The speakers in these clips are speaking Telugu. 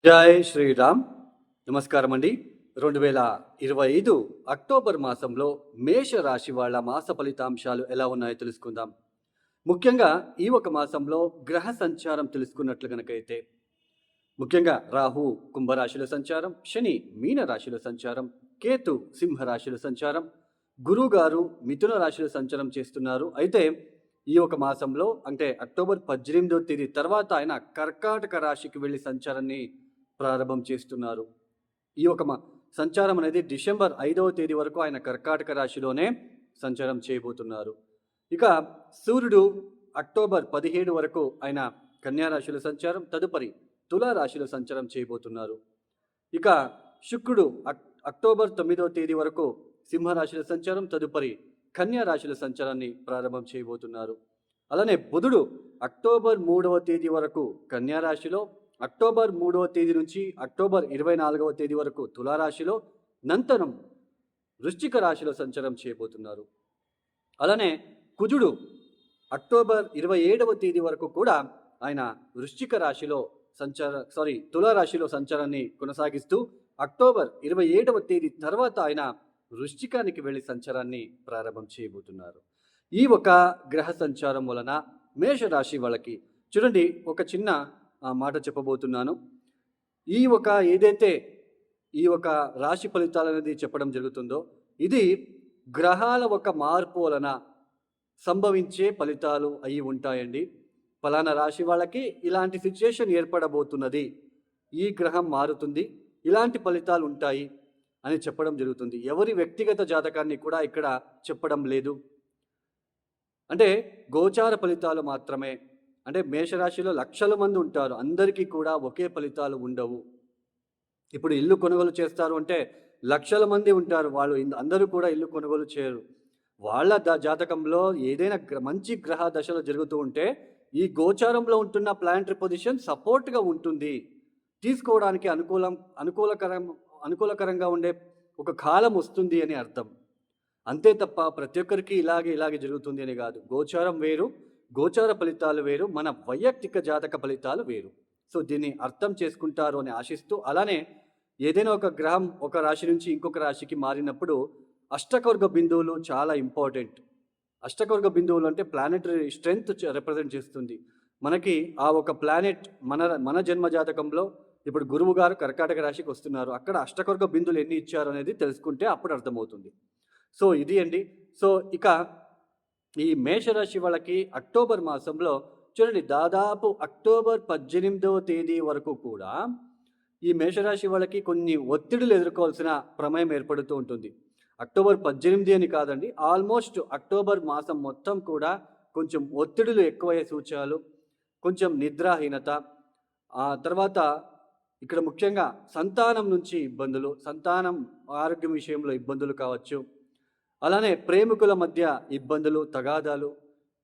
జై శ్రీరామ్. నమస్కారం అండి. 2025 అక్టోబర్ మాసంలో మేష రాశి వాళ్ళ మాస ఫలితాంశాలు ఎలా ఉన్నాయో తెలుసుకుందాం. ముఖ్యంగా ఈ ఒక మాసంలో గ్రహ సంచారం తెలుసుకున్నట్లు గనకైతే ముఖ్యంగా రాహు కుంభరాశిలో సంచారం, శని మీన రాశిలో సంచారం, కేతు సింహరాశిలో సంచారం, గురువుగారు మిథున రాశిలో సంచారం చేస్తున్నారు. అయితే ఈ ఒక మాసంలో అంటే అక్టోబర్ 18వ తేదీ తర్వాత ఆయన కర్కాటక రాశికి వెళ్ళి సంచారాన్ని ప్రారంభం చేస్తున్నారు. ఈ ఒక సంచారం అనేది డిసెంబర్ 5వ తేదీ వరకు ఆయన కర్కాటక రాశిలోనే సంచారం చేయబోతున్నారు. ఇక సూర్యుడు అక్టోబర్ 17 వరకు ఆయన కన్యా రాశిలో సంచారం, తదుపరి తులారాశిలో సంచారం చేయబోతున్నారు. ఇక శుక్రుడు అక్టోబర్ 9వ తేదీ వరకు సింహరాశిలో సంచారం, తదుపరి కన్యా రాశిలో సంచారాన్ని ప్రారంభం చేయబోతున్నారు. అలానే బుధుడు అక్టోబర్ 3వ తేదీ వరకు కన్యా రాశిలో, అక్టోబర్ 3వ తేదీ నుంచి అక్టోబర్ 24వ తేదీ వరకు తులారాశిలో, నంతరం వృశ్చిక రాశిలో సంచారం చేయబోతున్నారు. అలానే కుజుడు అక్టోబర్ 27వ తేదీ వరకు కూడా ఆయన వృశ్చిక రాశిలో తులారాశిలో సంచారాన్ని కొనసాగిస్తూ అక్టోబర్ 27వ తేదీ తర్వాత ఆయన వృశ్చికానికి వెళ్ళి సంచారాన్ని ప్రారంభం చేయబోతున్నారు. ఈ ఒక గ్రహ సంచారం వలన మేషరాశి వాళ్ళకి చూడండి, ఒక చిన్న మాట చెప్పబోతున్నాను. ఏదైతే ఈ ఒక రాశి ఫలితాలు అనేది చెప్పడం జరుగుతుందో ఇది గ్రహాల ఒక మార్పు వలన సంభవించే ఫలితాలు అయి ఉంటాయండి. ఫలానా రాశి వాళ్ళకి ఇలాంటి సిచ్యుయేషన్ ఏర్పడబోతున్నది, ఈ గ్రహం మారుతుంది, ఇలాంటి ఫలితాలు ఉంటాయి అని చెప్పడం జరుగుతుంది. ఎవరి వ్యక్తిగత జాతకాన్ని కూడా ఇక్కడ చెప్పడం లేదు. అంటే గోచార ఫలితాలు మాత్రమే. అంటే మేషరాశిలో లక్షల మంది ఉంటారు, అందరికీ కూడా ఒకే ఫలితాలు ఉండవు. ఇప్పుడు ఇల్లు కొనుగోలు చేస్తారు అంటే లక్షల మంది ఉంటారు, వాళ్ళు అందరూ కూడా ఇల్లు కొనుగోలు చేయరు. వాళ్ళ జాతకంలో ఏదైనా మంచి గ్రహ దశలు జరుగుతూ ఉంటే ఈ గోచారంలో ఉంటున్న ప్లానటరీ పొజిషన్ సపోర్ట్గా ఉంటుంది, తీసుకోవడానికి అనుకూలకరంగా ఉండే ఒక కాలం వస్తుంది అని అర్థం. అంతే తప్ప ప్రతి ఒక్కరికి ఇలాగే జరుగుతుంది అని కాదు. గోచారం వేరు, గోచార ఫలితాలు వేరు, మన వైయక్తిక జాతక ఫలితాలు వేరు. సో దీన్ని అర్థం చేసుకుంటారు అని ఆశిస్తూ, అలానే ఏదైనా ఒక గ్రహం ఒక రాశి నుంచి ఇంకొక రాశికి మారినప్పుడు అష్టకవర్గ బిందువులు చాలా ఇంపార్టెంట్. అష్టకవర్గ బిందువులు అంటే ప్లానెటరీ స్ట్రెంగ్త్ రిప్రజెంట్ చేస్తుంది. మనకి ఆ ఒక ప్లానెట్ మన జన్మ జాతకంలో ఇప్పుడు గురువు గారు కర్కాటక రాశికి వస్తున్నారు, అక్కడ అష్టకవర్గ బిందువులు ఎన్ని ఇచ్చారు అనేది తెలుసుకుంటే అప్పుడు అర్థమవుతుంది. సో ఇది అండి. సో ఇక ఈ మేషరాశి వాళ్ళకి అక్టోబర్ మాసంలో చూడండి, దాదాపు అక్టోబర్ 18వ తేదీ వరకు కూడా ఈ మేషరాశి వాళ్ళకి కొన్ని ఒత్తిడులు ఎదుర్కోవాల్సిన ప్రమేయం ఏర్పడుతూ ఉంటుంది. అక్టోబర్ 18 అని కాదండి, ఆల్మోస్ట్ అక్టోబర్ మాసం మొత్తం కూడా కొంచెం ఒత్తిడులు ఎక్కువయ్యే సూచనలు, కొంచెం నిద్రాహీనత, ఆ తర్వాత ఇక్కడ ముఖ్యంగా సంతానం నుంచి ఇబ్బందులు, సంతానం ఆరోగ్యం విషయంలో ఇబ్బందులు కావచ్చు. అలానే ప్రేమికుల మధ్య ఇబ్బందులు, తగాదాలు.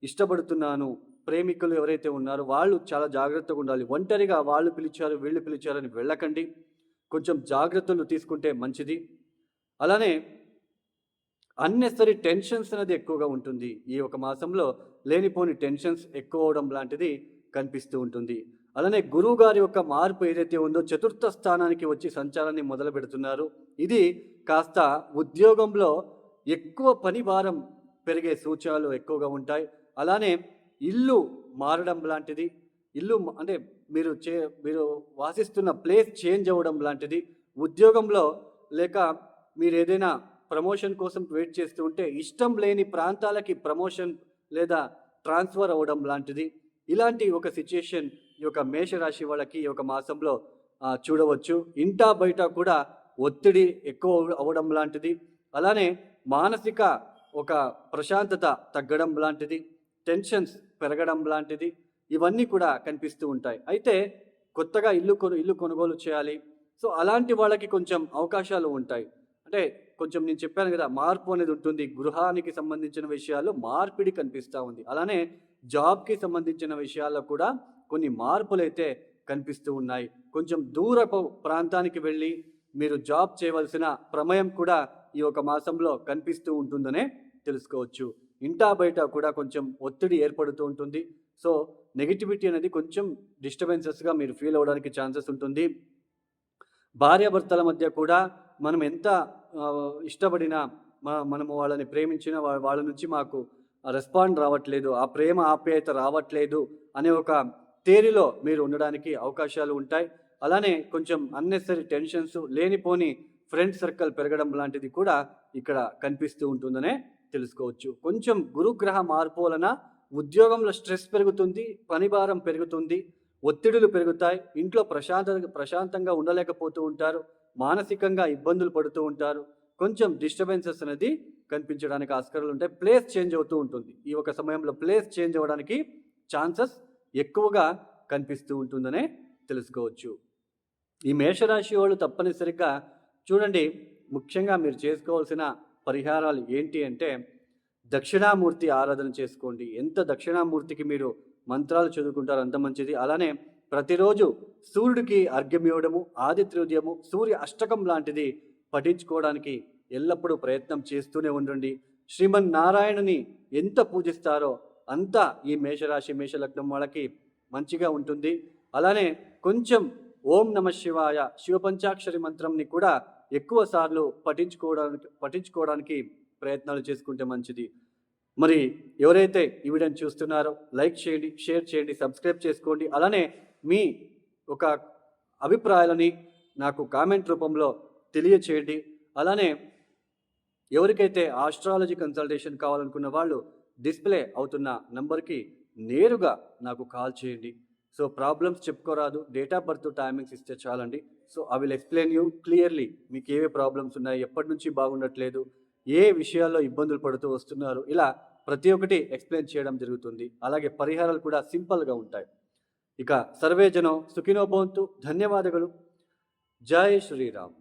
ఇష్టపడుతున్నాను ప్రేమికులు ఎవరైతే ఉన్నారో వాళ్ళు చాలా జాగ్రత్తగా ఉండాలి. ఒంటరిగా వాళ్ళు పిలిచారు వీళ్ళు పిలిచారని వెళ్ళకండి, కొంచెం జాగ్రత్తలు తీసుకుంటే మంచిది. అలానే అన్నెసరీ టెన్షన్స్ అనేది ఎక్కువగా ఉంటుంది. ఈ ఒక మాసంలో లేనిపోని టెన్షన్స్ ఎక్కువ అవడం లాంటిది కనిపిస్తూ ఉంటుంది. అలానే గురువు గారి యొక్క మార్పు ఏదైతే ఉందో చతుర్థ స్థానానికి వచ్చి సంచారాన్ని మొదలు పెడుతున్నారు. ఇది కాస్త ఉద్యోగంలో ఎక్కువ పని భారం పెరిగే సూచనలు ఎక్కువగా ఉంటాయి. అలానే ఇల్లు మారడం లాంటిది, ఇల్లు అంటే మీరు వాసిస్తున్న ప్లేస్ చేంజ్ అవ్వడం లాంటిది, ఉద్యోగంలో లేక మీరు ఏదైనా ప్రమోషన్ కోసం వెయిట్ చేస్తూ ఉంటే ఇష్టం లేని ప్రాంతాలకి ప్రమోషన్ లేదా ట్రాన్స్ఫర్ అవ్వడం లాంటిది, ఇలాంటి ఒక సిచ్యుయేషన్ ఈ యొక్క మేషరాశి వాళ్ళకి ఈ ఒక మాసంలో చూడవచ్చు. ఇంటా బయట కూడా ఒత్తిడి ఎక్కువ అవ్వడం లాంటిది, అలానే మానసిక ఒక ప్రశాంతత తగ్గడం లాంటిది, టెన్షన్స్ పెరగడం లాంటిది, ఇవన్నీ కూడా కనిపిస్తూ ఉంటాయి. అయితే కొత్తగా ఇల్లు కొనుగోలు చేయాలి, సో అలాంటి వాళ్ళకి కొంచెం అవకాశాలు ఉంటాయి. అంటే కొంచెం నేను చెప్పాను కదా, మార్పు అనేది ఉంటుంది. గృహానికి సంబంధించిన విషయాల్లో మార్పిడి కనిపిస్తూ ఉంది. అలానే జాబ్కి సంబంధించిన విషయాల్లో కూడా కొన్ని మార్పులు అయితే కనిపిస్తూ ఉన్నాయి. కొంచెం దూరపు ప్రాంతానికి వెళ్ళి మీరు జాబ్ చేయవలసిన ప్రమేయం కూడా ఈ ఒక మాసంలో కనిపిస్తూ ఉంటుందనే తెలుసుకోవచ్చు. ఇంటా బయట కూడా కొంచెం ఒత్తిడి ఏర్పడుతూ ఉంటుంది. సో నెగిటివిటీ అనేది కొంచెం డిస్టర్బెన్సెస్గా మీరు ఫీల్ అవ్వడానికి ఛాన్సెస్ ఉంటుంది. భార్యాభర్తల మధ్య కూడా మనం ఎంత ఇష్టపడినా మనము వాళ్ళని ప్రేమించిన వాళ్ళ నుంచి మాకు రెస్పాండ్ రావట్లేదు, ఆ ప్రేమ ఆప్యాయత రావట్లేదు అనే ఒక థియరీలో మీరు ఉండడానికి అవకాశాలు ఉంటాయి. అలానే కొంచెం అన్నెసరీ టెన్షన్స్, లేనిపోని ఫ్రెండ్ సర్కిల్ పెరగడం లాంటిది కూడా ఇక్కడ కనిపిస్తూ ఉంటుందనే తెలుసుకోవచ్చు. కొంచెం గురుగ్రహ మార్పు వలన ఉద్యోగంలో స్ట్రెస్ పెరుగుతుంది, పని భారం పెరుగుతుంది, ఒత్తిడులు పెరుగుతాయి, ఇంట్లో ప్రశాంతంగా ఉండలేకపోతూ ఉంటారు, మానసికంగా ఇబ్బందులు పడుతూ ఉంటారు, కొంచెం డిస్టర్బెన్సెస్ అనేది కనిపించడానికి ఆస్కారాలు ఉంటాయి. ప్లేస్ చేంజ్ అవుతూ ఉంటుంది. ఈ ఒక సమయంలో ప్లేస్ చేంజ్ అవ్వడానికి ఛాన్సెస్ ఎక్కువగా కనిపిస్తూ ఉంటుందనే తెలుసుకోవచ్చు. ఈ మేషరాశి వాళ్ళు తప్పనిసరిగా చూడండి, ముఖ్యంగా మీరు చేసుకోవాల్సిన పరిహారాలు ఏంటి అంటే, దక్షిణామూర్తి ఆరాధన చేసుకోండి. ఎంత దక్షిణామూర్తికి మీరు మంత్రాలు చదువుకుంటారో అంత మంచిది. అలానే ప్రతిరోజు సూర్యుడికి అర్ఘ్యం ఇవ్వడము, ఆదిత్యోదయము, సూర్య అష్టకం లాంటిది పఠించుకోవడానికి ఎల్లప్పుడూ ప్రయత్నం చేస్తూనే ఉండండి. శ్రీమన్నారాయణుని ఎంత పూజిస్తారో అంత ఈ మేషరాశి మేషలగ్నం వాళ్ళకి మంచిగా ఉంటుంది. అలానే కొంచెం నమ శివాయ శివపంచాక్షరి మంత్రంని కూడా ఎక్కువ సార్లు పఠించుకోవడానికి ప్రయత్నాలు చేసుకుంటే మంచిది. మరి ఎవరైతే ఈ వీడియోని చూస్తున్నారో లైక్ చేయండి, షేర్ చేయండి, సబ్స్క్రైబ్ చేసుకోండి. అలానే మీ ఒక అభిప్రాయాలని నాకు కామెంట్ రూపంలో తెలియచేయండి. అలానే ఎవరికైతే ఆస్ట్రాలజీ కన్సల్టేషన్ కావాలనుకున్న వాళ్ళు డిస్ప్లే అవుతున్న నంబర్కి నేరుగా నాకు కాల్ చేయండి. సో ప్రాబ్లమ్స్ చెప్పుకోరాదు, డేట్ ఆఫ్ బర్త్, టైమింగ్స్ ఇస్తే చాలండి. So I will explain you clearly. మీకు ఏవే ప్రాబ్లమ్స్ ఉన్నాయి, ఎప్పటి నుంచి బాగుండట్లేదు, ఏ విషయాల్లో ఇబ్బందులు పడుతూ వస్తున్నారు, ఇలా ప్రతి ఒక్కటి ఎక్స్ప్లెయిన్ చేయడం జరుగుతుంది. అలాగే పరిహారాలు కూడా సింపుల్గా ఉంటాయి. ఇక సర్వేజనం సుఖినో భవంతు. ధన్యవాదములు. జై శ్రీరామ్.